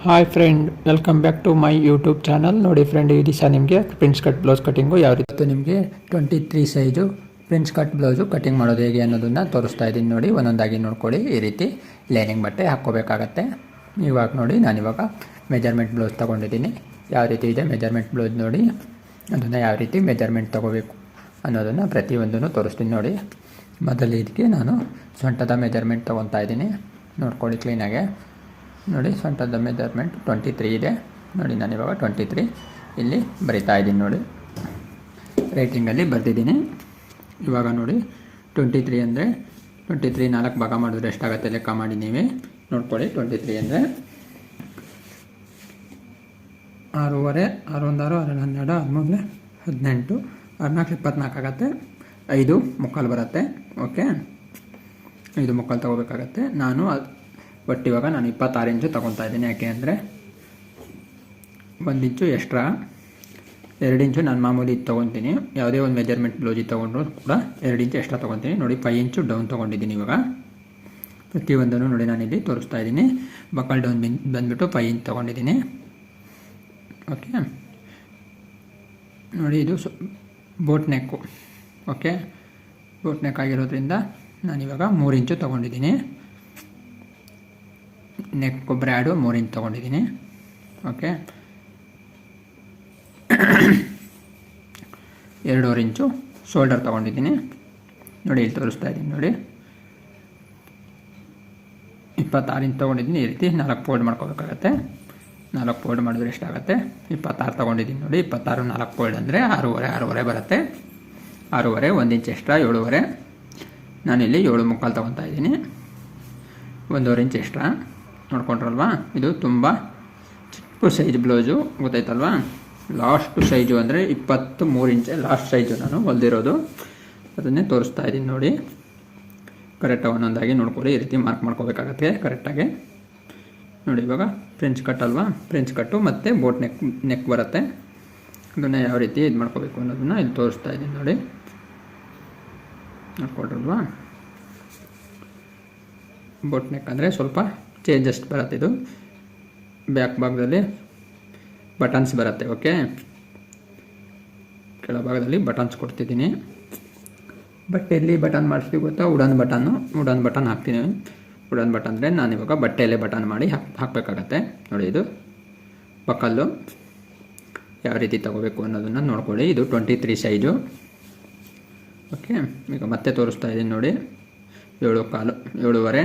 Hi friend, welcome back to my YouTube channel. ನೋಡಿ friend, ಈ ದಿವಸ ನಿಮಗೆ ಪ್ರಿನ್ಸ್ ಕಟ್ ಬ್ಲೌಸ್ ಕಟಿಂಗು ಯಾವ ರೀತಿ ನಿಮಗೆ 23 size prince cut blouse cutting ಮಾಡೋದು ಹೇಗೆ ಅನ್ನೋದನ್ನು ತೋರಿಸ್ತಾ ಇದ್ದೀನಿ. ನೋಡಿ, ಒಂದೊಂದಾಗಿ ನೋಡ್ಕೊಳ್ಳಿ. ಈ ರೀತಿ ಲೈನಿಂಗ್ ಬಟ್ಟೆ ಹಾಕ್ಕೋಬೇಕಾಗತ್ತೆ. ಇವಾಗ ನೋಡಿ, ನಾನಿವಾಗ ಮೆಜರ್ಮೆಂಟ್ ಬ್ಲೌಸ್ ತೊಗೊಂಡಿದ್ದೀನಿ. ಯಾವ ರೀತಿ ಇದೆ ಮೆಜರ್ಮೆಂಟ್ ಬ್ಲೌಸ್ ನೋಡಿ, ಅದನ್ನು ಯಾವ ರೀತಿ ಮೆಜರ್ಮೆಂಟ್ ತೊಗೋಬೇಕು ಅನ್ನೋದನ್ನು ಪ್ರತಿಯೊಂದನ್ನು ತೋರಿಸ್ತೀನಿ. ನೋಡಿ, ಮೊದಲು ಇದಕ್ಕೆ ನಾನು ಸೊಂಟದ ಮೆಜರ್ಮೆಂಟ್ ತೊಗೊತಾ ಇದ್ದೀನಿ. ನೋಡ್ಕೊಳ್ಳಿ ಕ್ಲೀನಾಗೆ. ನೋಡಿ, ಸೊಂಟದ ಮೆಜರ್ಮೆಂಟ್ 23 ಇದೆ. ನೋಡಿ, ನಾನಿವಾಗ 23 ಇಲ್ಲಿ ಬರಿತಾ ಇದ್ದೀನಿ. ನೋಡಿ, ರೈಟಿಂಗಲ್ಲಿ ಬರೆದಿದ್ದೀನಿ. ಇವಾಗ ನೋಡಿ, 23 ಅಂದರೆ 23 4 ಭಾಗ ಮಾಡಿದ್ರೆ ಎಷ್ಟಾಗುತ್ತೆ ಲೆಕ್ಕ ಮಾಡಿ ನೀವೇ ನೋಡ್ಕೊಳ್ಳಿ. 23 ಅಂದರೆ 6 6 1 6 6 12 13 18 14 24 ಆಗುತ್ತೆ. 5 ಮುಕ್ಕಾಲು ಬರುತ್ತೆ. ಓಕೆ, 5 ಮುಕ್ಕಾಲು ತೊಗೋಬೇಕಾಗತ್ತೆ. ಬಟ್ ಇವಾಗ ನಾನು 26 ಇಂಚು ತೊಗೊತಾ ಇದ್ದೀನಿ. ಯಾಕೆ ಅಂದರೆ 1 ಇಂಚು ಎಕ್ಸ್ಟ್ರಾ, 2 ಇಂಚು ನಾನು ಮಾಮೂಲಿ ಇದು ತೊಗೊತೀನಿ. ಯಾವುದೇ ಒಂದು ಮೆಜರ್ಮೆಂಟ್ ಬ್ಲೌಸ್ ತೊಗೊಂಡ್ರು ಕೂಡ 2 ಇಂಚು ಎಕ್ಸ್ಟ್ರಾ ತೊಗೊತೀನಿ. ನೋಡಿ, 5 ಇಂಚು ಡೌನ್ ತೊಗೊಂಡಿದ್ದೀನಿ. ಇವಾಗ ಪ್ರತಿಯೊಂದನ್ನು ನೋಡಿ ನಾನಿಲ್ಲಿ ತೋರಿಸ್ತಾ ಇದ್ದೀನಿ. ಬಕ್ಕಲ್ ಡೌನ್ ಬಂದುಬಿಟ್ಟು 5 ಇಂಚ್ ತೊಗೊಂಡಿದ್ದೀನಿ. ಓಕೆ, ನೋಡಿ, ಇದು ಬೋಟ್ ನೆಕ್ಕು. ಓಕೆ, ಬೋಟ್ ನೆಕ್ ಆಗಿರೋದ್ರಿಂದ ನಾನಿವಾಗ 3 ಇಂಚು ತೊಗೊಂಡಿದ್ದೀನಿ. ನೆಕ್ ಬ್ರ್ಯಾಡು 3 ಇಂಚ್ ತೊಗೊಂಡಿದ್ದೀನಿ. ಓಕೆ, 2.5 ಇಂಚು ಶೋಲ್ಡರ್ ತೊಗೊಂಡಿದ್ದೀನಿ. ನೋಡಿ, ಇಲ್ಲಿ ತೋರಿಸ್ತಾ ಇದ್ದೀನಿ. ನೋಡಿ, 26 ಇಂಚ್ ತೊಗೊಂಡಿದ್ದೀನಿ. ಈ ರೀತಿ 4 ಫೋಲ್ಡ್ ಮಾಡ್ಕೋಬೇಕಾಗತ್ತೆ. 4 ಫೋಲ್ಡ್ ಮಾಡಿದ್ರೆ ಎಷ್ಟಾಗುತ್ತೆ? 26 ತೊಗೊಂಡಿದ್ದೀನಿ. ನೋಡಿ, 26 4 ಫೋಲ್ಡ್ ಅಂದರೆ 6.5 ಬರುತ್ತೆ. 6.5 1 ಇಂಚ್ ಎಕ್ಸ್ಟ್ರಾ 7.5. ನಾನಿಲ್ಲಿ 7 ಮುಕ್ಕಾಲು ತೊಗೊತಾ ಇದ್ದೀನಿ. 1.5 ಇಂಚ್ ಎಕ್ಸ್ಟ್ರಾ ನೋಡ್ಕೊಂಡ್ರಲ್ವಾ. ಇದು ತುಂಬ ಚಿಕ್ಕ ಸೈಜ್ ಬ್ಲೌಸು, ಗೊತ್ತಾಯ್ತಲ್ವಾ. ಲಾಸ್ಟ್ ಸೈಜು ಅಂದರೆ 23 ಇಂಚ್ ಲಾಸ್ಟ್ ಸೈಜು ನಾನು ಹೊಲ್ದಿರೋದು. ಅದನ್ನೇ ತೋರಿಸ್ತಾ ಇದ್ದೀನಿ. ನೋಡಿ, ಕರೆಕ್ಟಾಗಿ ಒಂದೊಂದಾಗಿ ನೋಡ್ಕೊಳ್ಳಿ. ಈ ರೀತಿ ಮಾರ್ಕ್ ಮಾಡ್ಕೋಬೇಕಾಗತ್ತೆ ಕರೆಕ್ಟಾಗಿ. ನೋಡಿ, ಇವಾಗ ಫ್ರೆಂಚ್ ಕಟ್ ಅಲ್ವಾ, ಫ್ರೆಂಚ್ ಕಟ್ಟು ಮತ್ತು ಬೋಟ್ ನೆಕ್ ಬರುತ್ತೆ. ಅದನ್ನು ಯಾವ ರೀತಿ ಇದು ಮಾಡ್ಕೋಬೇಕು ಅನ್ನೋದನ್ನು ಇಲ್ಲಿ ತೋರಿಸ್ತಾ ಇದ್ದೀನಿ. ನೋಡಿ, ನೋಡ್ಕೊಳ್ರಲ್ವಾ. ಬೋಟ್ ನೆಕ್ ಅಂದರೆ ಸ್ವಲ್ಪ ಚೇಂಜಸ್ ಬರುತ್ತೆ. ಇದು ಬ್ಯಾಕ್ ಭಾಗದಲ್ಲಿ ಬಟನ್ಸ್ ಬರುತ್ತೆ. ಓಕೆ, ಕೆಳಭಾಗದಲ್ಲಿ ಬಟನ್ಸ್ ಕೊಡ್ತಿದ್ದೀನಿ. ಬಟ್ಟೆಯಲ್ಲಿ ಬಟನ್ ಮಾಡಿಸ್ತೀವಿ ಗೊತ್ತಾ, ವುಡನ್ ಬಟನ್ ಹಾಕ್ತೀನಿ. ವುಡನ್ ಬಟನ್ ಅಂದರೆ ನಾನಿವಾಗ ಬಟ್ಟೆಯಲ್ಲೇ ಬಟನ್ ಮಾಡಿ ಹಾಕಬೇಕಾಗತ್ತೆ. ನೋಡಿ, ಇದು ಬಕ್ಕಲ್ಲು ಯಾವ ರೀತಿ ತಗೋಬೇಕು ಅನ್ನೋದನ್ನು ನೋಡ್ಕೊಳ್ಳಿ. ಇದು 23 ಸೈಜು. ಓಕೆ, ಈಗ ಮತ್ತೆ ತೋರಿಸ್ತಾ ಇದ್ದೀನಿ. ನೋಡಿ, 7.25 7.5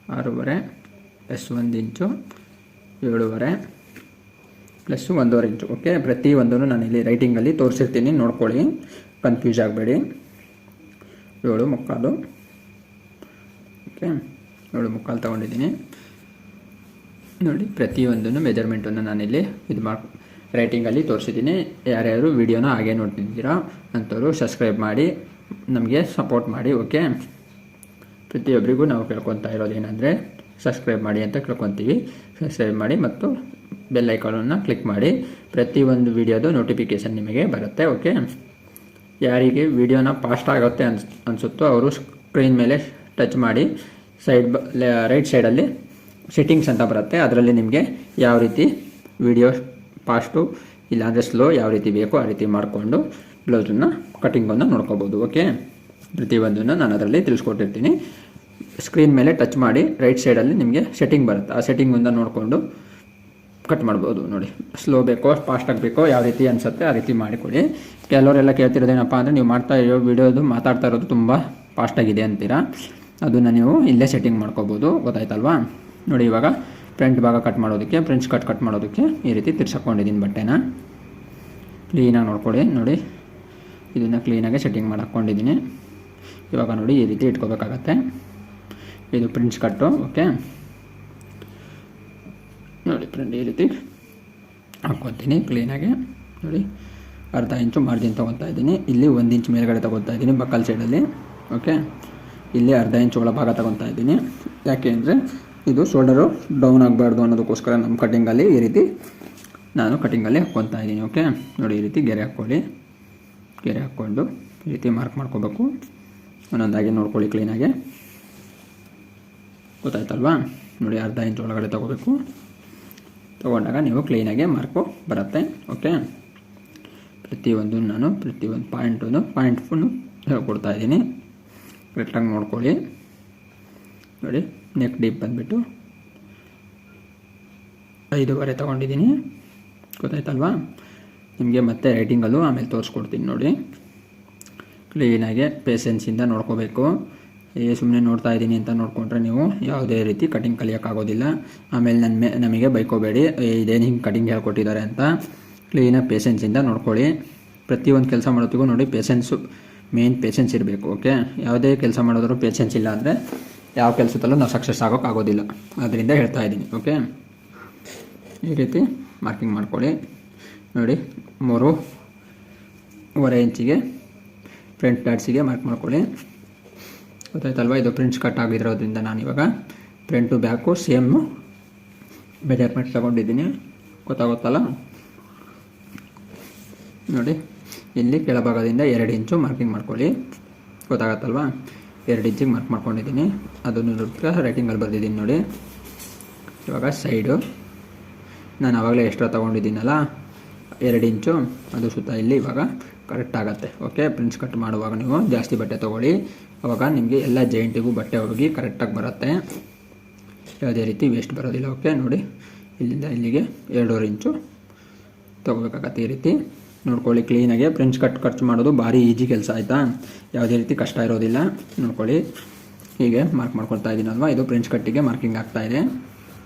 6.5 ಪ್ಲಸ್ 1 ಇಂಚು 7.5 ಪ್ಲಸ್ 1.5 ಇಂಚು. ಓಕೆ, ಪ್ರತಿಯೊಂದನ್ನು ನಾನಿಲ್ಲಿ ರೈಟಿಂಗಲ್ಲಿ ತೋರಿಸಿರ್ತೀನಿ, ನೋಡ್ಕೊಳ್ಳಿ, ಕನ್ಫ್ಯೂಸ್ ಆಗಬೇಡಿ. 7 ಮುಕ್ಕಾಲು. ಓಕೆ, 7 ಮುಕ್ಕಾಲು ತೊಗೊಂಡಿದ್ದೀನಿ. ನೋಡಿ, ಪ್ರತಿಯೊಂದನ್ನು ಮೆಜರ್ಮೆಂಟನ್ನು ನಾನಿಲ್ಲಿ ಇದು ರೈಟಿಂಗಲ್ಲಿ ತೋರಿಸಿದ್ದೀನಿ. ಯಾರ್ಯಾರು ವಿಡಿಯೋನ ಹಾಗೆ ನೋಡ್ತಿದ್ದೀರಾ ಅಂಥವ್ರು ಸಬ್ಸ್ಕ್ರೈಬ್ ಮಾಡಿ ನಮಗೆ ಸಪೋರ್ಟ್ ಮಾಡಿ. ಓಕೆ, ಪ್ರತಿಯೊಬ್ಬರಿಗೂ ನಾವು ಕೇಳ್ಕೊತಾ ಇರೋದೇನೆಂದರೆ ಸಬ್ಸ್ಕ್ರೈಬ್ ಮಾಡಿ ಅಂತ ಕೇಳ್ಕೊತೀವಿ. ಸಬ್ಸ್ಕ್ರೈಬ್ ಮಾಡಿ ಮತ್ತು ಬೆಲ್ ಐಕಾನನ್ನು ಕ್ಲಿಕ್ ಮಾಡಿ. ಪ್ರತಿಯೊಂದು ವಿಡಿಯೋದು ನೋಟಿಫಿಕೇಷನ್ ನಿಮಗೆ ಬರುತ್ತೆ. ಓಕೆ, ಯಾರಿಗೆ ವಿಡಿಯೋನ ಫಾಸ್ಟ್ ಆಗುತ್ತೆ ಅನಿಸುತ್ತೋ ಅವರು ಸ್ಕ್ರೀನ್ ಮೇಲೆ ಟಚ್ ಮಾಡಿ ರೈಟ್ ಸೈಡಲ್ಲಿ ಸೆಟ್ಟಿಂಗ್ಸ್ ಅಂತ ಬರುತ್ತೆ. ಅದರಲ್ಲಿ ನಿಮಗೆ ಯಾವ ರೀತಿ ವಿಡಿಯೋ ಫಾಸ್ಟು ಇಲ್ಲಾಂದರೆ ಸ್ಲೋ ಯಾವ ರೀತಿ ಬೇಕೋ ಆ ರೀತಿ ಮಾಡಿಕೊಂಡು ಬ್ಲೌಸನ್ನು ಕಟಿಂಗನ್ನು ನೋಡ್ಕೋಬೋದು. ಓಕೆ, ಪ್ರತಿಯೊಂದನ್ನು ನಾನು ಅದರಲ್ಲಿ ತಿಳಿಸ್ಕೊಟ್ಟಿರ್ತೀನಿ. ಸ್ಕ್ರೀನ್ ಮೇಲೆ ಟಚ್ ಮಾಡಿ ರೈಟ್ ಸೈಡಲ್ಲಿ ನಿಮಗೆ ಸೆಟ್ಟಿಂಗ್ ಬರುತ್ತೆ. ಆ ಸೆಟ್ಟಿಂಗಿಂದ ನೋಡಿಕೊಂಡು ಕಟ್ ಮಾಡ್ಬೋದು. ನೋಡಿ, ಸ್ಲೋ ಬೇಕೋ ಫಾಸ್ಟಾಗಿ ಬೇಕೋ ಯಾವ ರೀತಿ ಅನಿಸುತ್ತೆ ಆ ರೀತಿ ಮಾಡಿಕೊಡಿ. ಕೆಲವರೆಲ್ಲ ಕೇಳ್ತಿರೋದೇನಪ್ಪ ಅಂದರೆ ನೀವು ಮಾಡ್ತಾ ಇರೋ ವಿಡಿಯೋದು ಮಾತಾಡ್ತಾ ಇರೋದು ತುಂಬ ಫಾಸ್ಟಾಗಿದೆ ಅಂತೀರಾ. ಅದನ್ನು ನೀವು ಇಲ್ಲೇ ಸೆಟ್ಟಿಂಗ್ ಮಾಡ್ಕೋಬೋದು. ಗೊತ್ತಾಯ್ತಲ್ವಾ. ನೋಡಿ, ಇವಾಗ ಫ್ರಂಟ್ ಭಾಗ ಕಟ್ ಮಾಡೋದಕ್ಕೆ ಫ್ರೆಂಚ್ ಕಟ್ ಮಾಡೋದಕ್ಕೆ ಈ ರೀತಿ ತಿರ್ಸಾಕೊಂಡಿದ್ದೀನಿ. ಬಟ್ಟೆನ ಕ್ಲೀನಾಗಿ ನೋಡ್ಕೊಳ್ಳಿ. ನೋಡಿ, ಇದನ್ನು ಕ್ಲೀನಾಗಿ ಸೆಟ್ಟಿಂಗ್ ಮಾಡಿ ಹಾಕ್ಕೊಂಡಿದ್ದೀನಿ. ಇವಾಗ ನೋಡಿ, ಈ ರೀತಿ ಇಟ್ಕೋಬೇಕಾಗತ್ತೆ. ಇದು ಪ್ರಿನ್ಸ್ ಕಟ್ಟು. ಓಕೆ, ನೋಡಿ ಫ್ರೆಂಡ್, ಈ ರೀತಿ ಹಾಕ್ಕೊತೀನಿ ಕ್ಲೀನಾಗಿ. ನೋಡಿ, ಅರ್ಧ ಇಂಚು ಮಾರ್ಜಿನ್ ತೊಗೊತಾ ಇದ್ದೀನಿ. ಇಲ್ಲಿ 1 ಇಂಚ್ ಮೇಲ್ಗಡೆ ತೊಗೊತಾ ಇದ್ದೀನಿ ಬಕ್ಕಲ್ ಸೈಡಲ್ಲಿ. ಓಕೆ, ಇಲ್ಲಿ ಅರ್ಧ ಇಂಚ್ ಒಳಭಾಗ ತೊಗೊತಾ ಇದ್ದೀನಿ. ಯಾಕೆ ಅಂದರೆ ಇದು ಶೋಲ್ಡರು ಡೌನ್ ಆಗಬಾರ್ದು ಅನ್ನೋದಕ್ಕೋಸ್ಕರ ನಮ್ಮ ಕಟ್ಟಿಂಗಲ್ಲಿ ಈ ರೀತಿ ನಾನು ಕಟ್ಟಿಂಗಲ್ಲಿ ಹಾಕ್ಕೊತಾ ಇದ್ದೀನಿ. ಓಕೆ, ನೋಡಿ, ಈ ರೀತಿ ಗೆರೆ ಹಾಕ್ಕೊಳ್ಳಿ. ಗೆರೆ ಹಾಕ್ಕೊಂಡು ಈ ರೀತಿ ಮಾರ್ಕ್ ಮಾಡ್ಕೋಬೇಕು. ಒಂದೊಂದಾಗಿ ನೋಡ್ಕೊಳ್ಳಿ ಕ್ಲೀನಾಗಿ. ಗೊತ್ತಾಯ್ತಲ್ವಾ? ನೋಡಿ, ಅರ್ಧ ಇಂಚ್ ಒಳಗಡೆ ತೊಗೋಬೇಕು. ತೊಗೊಂಡಾಗ ನೀವು ಕ್ಲೀನಾಗಿ ಮಾರ್ಕು ಬರುತ್ತೆ. ಓಕೆ, ಪ್ರತಿಯೊಂದು ನಾನು ಪ್ರತಿಯೊಂದು ಪಾಯಿಂಟನ್ನು ಹೇಳ್ಕೊಡ್ತಾ ಇದ್ದೀನಿ. ಕರೆಕ್ಟಾಗಿ ನೋಡ್ಕೊಳ್ಳಿ. ನೋಡಿ, ನೆಕ್ ಡೀಪ್ ಬಂದುಬಿಟ್ಟು 5.5 ತೊಗೊಂಡಿದ್ದೀನಿ. ಗೊತ್ತಾಯ್ತಲ್ವಾ? ನಿಮಗೆ ಮತ್ತೆ ರೈಟಿಂಗಲ್ಲೂ ಆಮೇಲೆ ತೋರಿಸ್ಕೊಡ್ತೀನಿ. ನೋಡಿ, ಕ್ಲೀನಾಗಿ ಪೇಷನ್ಸಿಂದ ನೋಡ್ಕೋಬೇಕು. ಸುಮ್ಮನೆ ನೋಡ್ತಾ ಇದ್ದೀನಿ ಅಂತ ನೋಡಿಕೊಂಡ್ರೆ ನೀವು ಯಾವುದೇ ರೀತಿ ಕಟಿಂಗ್ ಕಲಿಯೋಕ್ಕಾಗೋದಿಲ್ಲ. ಆಮೇಲೆ ನಮಗೆ ಬೈಕೋಬೇಡಿ, ಇದೇನು ಹಿಂಗೆ ಕಟಿಂಗ್ ಹೇಳ್ಕೊಟ್ಟಿದ್ದಾರೆ ಅಂತ. ಕ್ಲೀನಾಗಿ ಪೇಷನ್ಸಿಂದ ನೋಡ್ಕೊಳ್ಳಿ. ಪ್ರತಿಯೊಂದು ಕೆಲಸ ಮಾಡೋತ್ತಿಗೂ ನೋಡಿ, ಮೇನ್ ಪೇಷನ್ಸ್ ಇರಬೇಕು. ಓಕೆ, ಯಾವುದೇ ಕೆಲಸ ಮಾಡೋದ್ರೂ ಪೇಷನ್ಸ್ ಇಲ್ಲ ಅಂದರೆ ಯಾವ ಕೆಲಸದಲ್ಲೂ ನಾವು ಸಕ್ಸಸ್ ಆಗೋಕ್ಕಾಗೋದಿಲ್ಲ. ಅದರಿಂದ ಹೇಳ್ತಾ ಇದ್ದೀನಿ. ಓಕೆ, ಈ ರೀತಿ ಮಾರ್ಕಿಂಗ್ ಮಾಡ್ಕೊಳ್ಳಿ. ನೋಡಿ, 3.5 ಇಂಚಿಗೆ ಫ್ರಂಟ್ ಪ್ಯಾಡ್ಸಿಗೆ ಮಾರ್ಕ್ ಮಾಡ್ಕೊಳ್ಳಿ. ಗೊತ್ತಾಯ್ತಲ್ವ? ಇದು ಪ್ರಿಂಟ್ಸ್ ಕಟ್ ಆಗಿರೋದ್ರಿಂದ ನಾನಿವಾಗ ಫ್ರಂಟು ಬ್ಯಾಕು ಸೇಮು ಮೆಜರ್ಮೆಂಟ್ ತೊಗೊಂಡಿದ್ದೀನಿ. ಗೊತ್ತಾಗುತ್ತಲ್ಲ? ನೋಡಿ, ಇಲ್ಲಿ ಕೆಳಭಾಗದಿಂದ 2 ಇಂಚು ಮಾರ್ಕಿಂಗ್ ಮಾಡ್ಕೊಳ್ಳಿ. ಗೊತ್ತಾಗತ್ತಲ್ವ? 2 ಇಂಚಿಗೆ ಮಾರ್ಕ್ ಮಾಡ್ಕೊಂಡಿದ್ದೀನಿ. ಅದನ್ನು ರೈಟಿಂಗಲ್ಲಿ ಬರೆದಿದ್ದೀನಿ. ನೋಡಿ, ಇವಾಗ ಸೈಡು ನಾನು ಆವಾಗಲೇ ಎಕ್ಸ್ಟ್ರಾ ತೊಗೊಂಡಿದ್ದೀನಲ್ಲ 2 ಇಂಚು, ಅದು ಸುತ್ತ ಇಲ್ಲಿ ಇವಾಗ ಕರೆಕ್ಟ್ ಆಗುತ್ತೆ. ಓಕೆ, ಪ್ರಿಂಟ್ಸ್ ಕಟ್ ಮಾಡುವಾಗ ನೀವು ಜಾಸ್ತಿ ಬಟ್ಟೆ ತೊಗೊಳ್ಳಿ. ಆವಾಗ ನಿಮಗೆ ಎಲ್ಲ ಜಾಯಿಂಟಿಗೂ ಬಟ್ಟೆ ಹೋಗಿ ಕರೆಕ್ಟಾಗಿ ಬರುತ್ತೆ. ಯಾವುದೇ ರೀತಿ ವೇಸ್ಟ್ ಬರೋದಿಲ್ಲ. ಓಕೆ, ನೋಡಿ, ಇಲ್ಲಿಂದ ಇಲ್ಲಿಗೆ 2.5 ಇಂಚು ತೊಗೋಬೇಕಾಗತ್ತೆ. ಈ ರೀತಿ ನೋಡ್ಕೊಳ್ಳಿ ಕ್ಲೀನಾಗೆ. ಪ್ರಿಂಟ್ಸ್ ಕಟ್ ಖರ್ಚು ಮಾಡೋದು ಭಾರಿ ಈಜಿ ಕೆಲಸ, ಆಯಿತಾ? ಯಾವುದೇ ರೀತಿ ಕಷ್ಟ ಇರೋದಿಲ್ಲ. ನೋಡ್ಕೊಳ್ಳಿ, ಹೀಗೆ ಮಾರ್ಕ್ ಮಾಡ್ಕೊಳ್ತಾ ಇದ್ದೀನಲ್ವ, ಇದು ಪ್ರಿಂಟ್ಸ್ ಕಟ್ಟಿಗೆ ಮಾರ್ಕಿಂಗ್ ಆಗ್ತಾಯಿದೆ.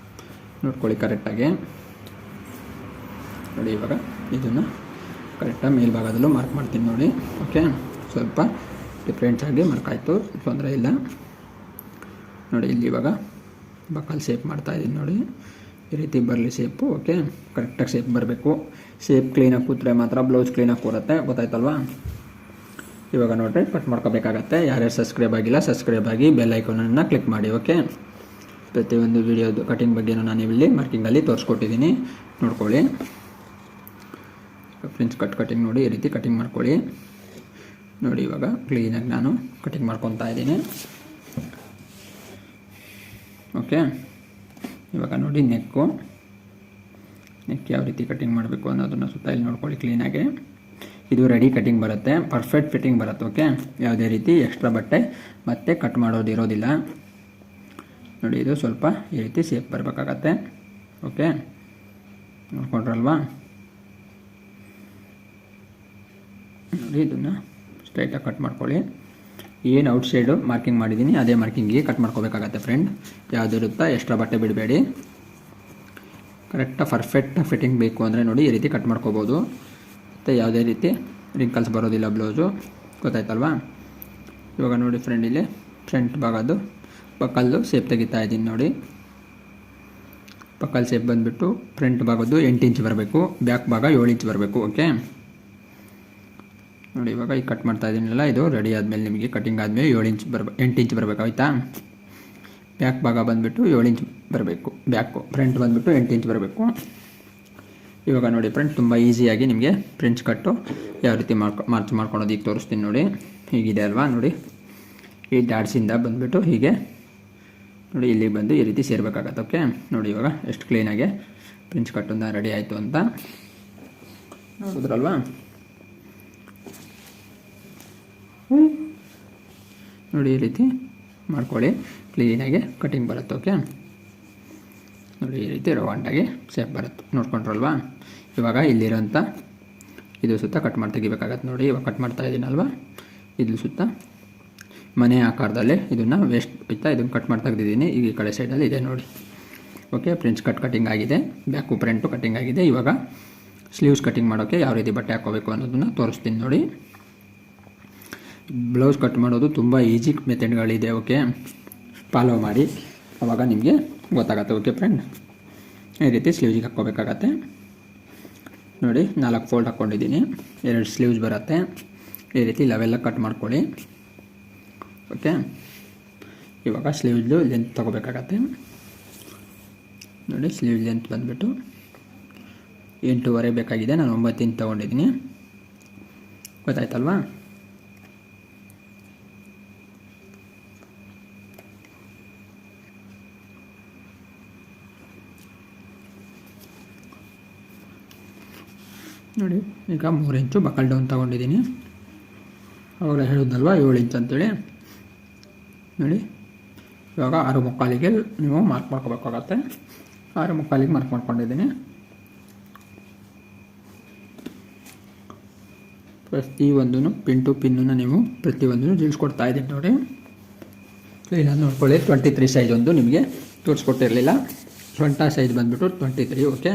ನೋಡ್ಕೊಳ್ಳಿ ಕರೆಕ್ಟಾಗಿ. ನೋಡಿ, ಇವಾಗ ಇದನ್ನು ಕರೆಕ್ಟಾಗಿ ಮೇಲ್ಭಾಗದಲ್ಲೂ ಮಾರ್ಕ್ ಮಾಡ್ತೀನಿ. ನೋಡಿ, ಓಕೆ, ಸ್ವಲ್ಪ ಡಿಫ್ರೆಂಟಾಗಿ ಮಾರ್ಕ್ ಆಯಿತು, ತೊಂದರೆ ಇಲ್ಲ. ನೋಡಿ, ಇಲ್ಲಿ ಇವಾಗ ಬಕಲ್ ಶೇಪ್ ಮಾಡ್ತಾಯಿದ್ದೀನಿ. ನೋಡಿ, ಈ ರೀತಿ ಬರಲಿ ಶೇಪು. ಓಕೆ, ಕರೆಕ್ಟಾಗಿ ಶೇಪ್ ಬರಬೇಕು. ಶೇಪ್ ಕ್ಲೀನಾಗಿ ಕೂತ್ರೆ ಮಾತ್ರ ಬ್ಲೌಸ್ ಕ್ಲೀನಾಗಿ ಕೂರುತ್ತೆ. ಗೊತ್ತಾಯ್ತಲ್ವಾ? ಇವಾಗ ನೋಡಿರಿ, ಕಟ್ ಮಾಡ್ಕೋಬೇಕಾಗತ್ತೆ. ಯಾರ್ಯಾರು ಸಬ್ಸ್ಕ್ರೈಬ್ ಆಗಿಲ್ಲ, ಸಬ್ಸ್ಕ್ರೈಬ್ ಆಗಿ ಬೆಲ್ ಐಕಾನನ್ನು ಕ್ಲಿಕ್ ಮಾಡಿ. ಓಕೆ, ಪ್ರತಿಯೊಂದು ವಿಡಿಯೋದು ಕಟಿಂಗ್ ಬಗ್ಗೆನೂ ನಾನು ಇಲ್ಲಿ ಮಾರ್ಕಿಂಗಲ್ಲಿ ತೋರಿಸ್ಕೊಟ್ಟಿದ್ದೀನಿ. ನೋಡ್ಕೊಳ್ಳಿ, ಫ್ರಿಂಚ್ ಕಟಿಂಗ್ ನೋಡಿ, ಈ ರೀತಿ ಕಟಿಂಗ್ ಮಾಡ್ಕೊಳ್ಳಿ. ನೋಡಿ, ಇವಾಗ ಕ್ಲೀನಾಗಿ ನಾನು ಕಟಿಂಗ್ ಮಾಡ್ಕೊತಾ ಇದ್ದೀನಿ. ಓಕೆ, ಇವಾಗ ನೋಡಿ ನೆಕ್ ಯಾವ ರೀತಿ ಕಟಿಂಗ್ ಮಾಡಬೇಕು ಅನ್ನೋದನ್ನು ಸುತ್ತ ಇಲ್ಲಿ ನೋಡ್ಕೊಳ್ಳಿ ಕ್ಲೀನಾಗಿ. ಇದು ರೆಡಿ ಕಟಿಂಗ್ ಬರುತ್ತೆ, ಪರ್ಫೆಕ್ಟ್ ಫಿಟ್ಟಿಂಗ್ ಬರುತ್ತೆ. ಓಕೆ, ಯಾವುದೇ ರೀತಿ ಎಕ್ಸ್ಟ್ರಾ ಬಟ್ಟೆ ಮತ್ತೆ ಕಟ್ ಮಾಡೋದಿರೋದಿಲ್ಲ. ನೋಡಿ, ಇದು ಸ್ವಲ್ಪ ಈ ರೀತಿ ಶೇಪ್ ಬರಬೇಕಾಗತ್ತೆ. ಓಕೆ, ನೋಡ್ಕೊಂಡ್ರಲ್ವಾ? ನೋಡಿ, ಇದನ್ನು ಸ್ಟ್ರೈಟಾಗಿ ಕಟ್ ಮಾಡ್ಕೊಳ್ಳಿ. ಏನು ಔಟ್ ಸೈಡು ಮಾರ್ಕಿಂಗ್ ಮಾಡಿದ್ದೀನಿ ಅದೇ ಮಾರ್ಕಿಂಗಿಗೆ ಕಟ್ ಮಾಡ್ಕೋಬೇಕಾಗತ್ತೆ ಫ್ರೆಂಡ್. ಯಾವುದಿರುತ್ತಾ ಎಕ್ಸ್ಟ್ರಾ ಬಟ್ಟೆ ಬಿಡಬೇಡಿ. ಕರೆಕ್ಟಾಗಿ ಪರ್ಫೆಕ್ಟ್ ಫಿಟ್ಟಿಂಗ್ ಬೇಕು ಅಂದರೆ ನೋಡಿ, ಈ ರೀತಿ ಕಟ್ ಮಾಡ್ಕೋಬೋದು. ಮತ್ತು ಯಾವುದೇ ರೀತಿ ರಿಂಕಲ್ಸ್ ಬರೋದಿಲ್ಲ ಬ್ಲೌಸು. ಗೊತ್ತಾಯ್ತಲ್ವಾ? ಇವಾಗ ನೋಡಿ ಫ್ರೆಂಡ್, ಇಲ್ಲಿ ಫ್ರಂಟ್ ಭಾಗದ್ದು ಪಕ್ಕಲ್ದು ಶೇಪ್ ತೆಗಿತಾ ಇದ್ದೀನಿ. ನೋಡಿ, ಪಕ್ಕಲ್ ಶೇಪ್ ಬಂದುಬಿಟ್ಟು ಫ್ರಂಟ್ ಭಾಗದ್ದು 8 ಇಂಚ್ ಬರಬೇಕು, ಬ್ಯಾಕ್ ಭಾಗ 7 ಇಂಚ್ ಬರಬೇಕು. ಓಕೆ, ನೋಡಿ, ಇವಾಗ ಈಗ ಕಟ್ ಮಾಡ್ತಾ ಇದ್ದೀನಲ್ಲ, ಇದು ರೆಡಿ ಆದಮೇಲೆ ನಿಮಗೆ ಕಟಿಂಗ್ ಆದಮೇಲೆ 8 ಇಂಚ್ ಬರಬೇಕು. ಆಯಿತಾ? ಬ್ಯಾಕ್ ಭಾಗ ಬಂದುಬಿಟ್ಟು 7 ಇಂಚ್ ಬರಬೇಕು, ಫ್ರಂಟ್ ಬಂದುಬಿಟ್ಟು 8 ಇಂಚ್ ಬರಬೇಕು. ಇವಾಗ ನೋಡಿ ಫ್ರೆಂಡ್, ತುಂಬ ಈಸಿಯಾಗಿ ನಿಮಗೆ ಫ್ರಿಂಚ್ ಕಟ್ಟು ಯಾವ ರೀತಿ ಮಾರ್ಚ್ ಮಾಡ್ಕೊಳೋದು ಈಗ ತೋರಿಸ್ತೀನಿ. ನೋಡಿ, ಹೀಗಿದೆ ಅಲ್ವಾ? ನೋಡಿ, ಈ ಡಾಟ್ಸಿಂದ ಬಂದುಬಿಟ್ಟು ಹೀಗೆ ನೋಡಿ ಇಲ್ಲಿಗೆ ಬಂದು ಈ ರೀತಿ ಸೇರಬೇಕಾಗತ್ತೆ. ಓಕೆ, ನೋಡಿ ಇವಾಗ ಎಷ್ಟು ಕ್ಲೀನಾಗಿ ಫ್ರಿಂಚ್ ಕಟ್ಟನ್ನು ರೆಡಿ ಆಯಿತು ಅಂತ ನೋಡಿದ್ರಲ್ವಾ? ನೋಡಿ, ಈ ರೀತಿ ಮಾಡ್ಕೊಳ್ಳಿ, ಕ್ಲೀನಾಗಿ ಕಟಿಂಗ್ ಬರುತ್ತೆ. ಓಕೆ, ನೋಡಿ, ಈ ರೀತಿ ರೌಂಡಾಗಿ ಶೇಪ್ ಬರುತ್ತೆ. ನೋಡ್ಕೊಂಡ್ರಲ್ವಾ? ಇವಾಗ ಇಲ್ಲಿರೋಂಥ ಇದು ಸುತ್ತ ಕಟ್ ಮಾಡಿ ತೆಗಿಬೇಕಾಗತ್ತೆ. ನೋಡಿ, ಇವಾಗ ಕಟ್ ಮಾಡ್ತಾ ಇದ್ದೀನಲ್ವ, ಇದು ಸುತ್ತ ಮನೆ ಆಕಾರದಲ್ಲಿ ಇದನ್ನು ವೇಸ್ಟ್ ಇತ್ತಾ ಇದನ್ನು ಕಟ್ ಮಾಡಿ ತೆಗೆದಿದ್ದೀನಿ. ಈಗ ಈ ಕಡೆ ಸೈಡಲ್ಲಿ ಇದೆ ನೋಡಿ. ಓಕೆ, ಫ್ರಿಂಚ್ ಕಟಿಂಗ್ ಆಗಿದೆ, ಬ್ಯಾಕು ಫ್ರಂಟು ಕಟಿಂಗ್ ಆಗಿದೆ. ಇವಾಗ ಸ್ಲೀವ್ಸ್ ಕಟಿಂಗ್ ಮಾಡೋಕ್ಕೆ ಯಾವ ರೀತಿ ಬಟ್ಟೆ ಹಾಕೋಬೇಕು ಅನ್ನೋದನ್ನು ತೋರಿಸ್ತೀನಿ. ನೋಡಿ, ಬ್ಲೌಸ್ ಕಟ್ ಮಾಡೋದು ತುಂಬ ಈಸಿ ಮೆಥಡ್ಗಳಿದೆ. ಓಕೆ, ಫಾಲೋ ಮಾಡಿ, ಆವಾಗ ನಿಮಗೆ ಗೊತ್ತಾಗತ್ತೆ. ಓಕೆ ಫ್ರೆಂಡ್, ಈ ರೀತಿ ಸ್ಲೀವ್ಸಿಗೆ ಹಾಕ್ಕೋಬೇಕಾಗತ್ತೆ. ನೋಡಿ, 4 ಫೋಲ್ಡ್ ಹಾಕ್ಕೊಂಡಿದ್ದೀನಿ, 2 ಸ್ಲೀವ್ಸ್ ಬರುತ್ತೆ. ಈ ರೀತಿ ಲೆವೆಲ್ಲ ಕಟ್ ಮಾಡ್ಕೊಳ್ಳಿ. ಓಕೆ, ಇವಾಗ ಸ್ಲೀವ್ದು ಲೆಂತ್ ತೊಗೋಬೇಕಾಗತ್ತೆ. ನೋಡಿ, ಸ್ಲೀವ್ ಲೆಂತ್ ಬಂದುಬಿಟ್ಟು 8.5 ಬೇಕಾಗಿದೆ, ನಾನು 9 ಇಂಚ್ ತೊಗೊಂಡಿದ್ದೀನಿ. ಗೊತ್ತಾಯ್ತಲ್ವಾ? ನೋಡಿ ಈಗ 3 ಇಂಚು ಬಕಲ್ ಡೌನ್ ತೊಗೊಂಡಿದ್ದೀನಿ. ಅವಾಗ ಹೇಳಿದ್ನಲ್ವ 7 ಇಂಚ್ ಅಂತೇಳಿ. ನೋಡಿ ಇವಾಗ 6:45ಗೆ ನೀವು ಮಾರ್ಕ್ ಮಾಡ್ಕೋಬೇಕಾಗತ್ತೆ. 6:45ಗೆ ಮಾರ್ಕ್ ಮಾಡ್ಕೊಂಡಿದ್ದೀನಿ. ಪ್ರತಿಯೊಂದೂ ಪಿನ್ ಟು ಪಿನ್ನನ್ನು ನೀವು ಪ್ರತಿಯೊಂದನ್ನು ಜೀಳಿಸ್ಕೊಡ್ತಾ ಇದ್ದೀನಿ ನೋಡಿ. ಇಲ್ಲ ನೋಡ್ಕೊಳ್ಳಿ, 23 ಸೈಜ್ ಒಂದು ನಿಮಗೆ ತೋರಿಸ್ಕೊಟ್ಟಿರಲಿಲ್ಲ. ಸೊಂಟ ಸೈಜ್ ಬಂದುಬಿಟ್ಟು 23, ಓಕೆ.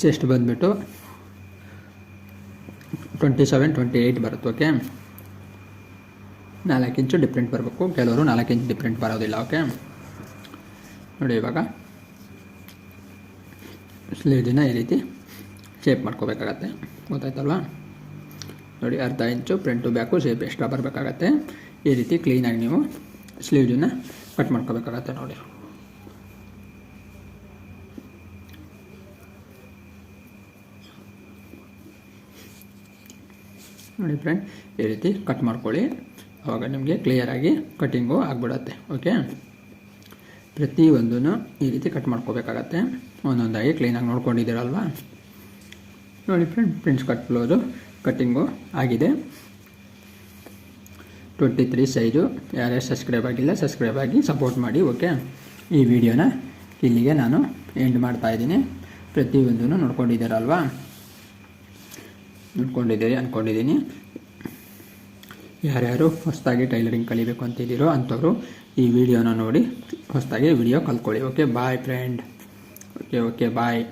ಚೆಸ್ಟ್ ಬಂದುಬಿಟ್ಟು 27, 28 ಬರುತ್ತೆ, ಓಕೆ. 4 ಇಂಚು ಡಿಫ್ರೆಂಟ್ ಬರಬೇಕು, ಕೆಲವರು 4 ಇಂಚು ಡಿಫ್ರೆಂಟ್ ಬರೋದಿಲ್ಲ, ಓಕೆ. ನೋಡಿ ಇವಾಗ ಸ್ಲೀವ್ನ ಈ ರೀತಿ ಶೇಪ್ ಮಾಡ್ಕೋಬೇಕಾಗತ್ತೆ, ಗೊತ್ತಾಯ್ತಲ್ವ. ನೋಡಿ ಅರ್ಧ ಇಂಚು ಫ್ರಂಟು ಬ್ಯಾಕು ಶೇಪ್ ಎಕ್ಸ್ಟ್ರಾ ಬರಬೇಕಾಗತ್ತೆ. ಈ ರೀತಿ ಕ್ಲೀನಾಗಿ ನೀವು ಸ್ಲೀವ್ಸನ್ನ ಕಟ್ ಮಾಡ್ಕೋಬೇಕಾಗತ್ತೆ ನೋಡಿ. ನೋಡಿ ಫ್ರೆಂಡ್, ಈ ರೀತಿ ಕಟ್ ಮಾಡ್ಕೊಳ್ಳಿ, ಆವಾಗ ನಿಮಗೆ ಕ್ಲಿಯರಾಗಿ ಕಟ್ಟಿಂಗು ಆಗಿಬಿಡತ್ತೆ, ಓಕೆ. ಪ್ರತಿಯೊಂದೂ ಈ ರೀತಿ ಕಟ್ ಮಾಡ್ಕೋಬೇಕಾಗತ್ತೆ, ಒಂದೊಂದಾಗಿ ಕ್ಲೀನಾಗಿ ನೋಡ್ಕೊಂಡಿದ್ದೀರಲ್ವ. ನೋಡಿ friend, prints cut blouse cutting ಆಗಿದೆ. 23 ಸೈಜು. ಯಾರ್ಯಾರು ಸಬ್ಸ್ಕ್ರೈಬ್ ಆಗಿಲ್ಲ ಸಬ್ಸ್ಕ್ರೈಬ್ ಆಗಿ ಸಪೋರ್ಟ್ ಮಾಡಿ, ಓಕೆ. ಈ ವಿಡಿಯೋನ ಇಲ್ಲಿಗೆ ನಾನು ಎಂಡ್ ಮಾಡ್ತಾಯಿದ್ದೀನಿ. ಪ್ರತಿಯೊಂದೂ ನೋಡ್ಕೊಂಡಿದ್ದೀರಲ್ವಾ, ನೋಡ್ಕೊಂಡಿದ್ದೀರಿ ಅಂದ್ಕೊಂಡಿದ್ದೀನಿ. ಯಾರ್ಯಾರು ಹೊಸದಾಗಿ ಟೈಲರಿಂಗ್ ಕಲಿಬೇಕು ಅಂತಿದ್ದೀರೋ ಅಂಥವ್ರು ಈ ವಿಡಿಯೋನ ನೋಡಿ ಹೊಸದಾಗಿ video ಕಲ್ತ್ಕೊಳ್ಳಿ, okay. Boy friend, okay bye.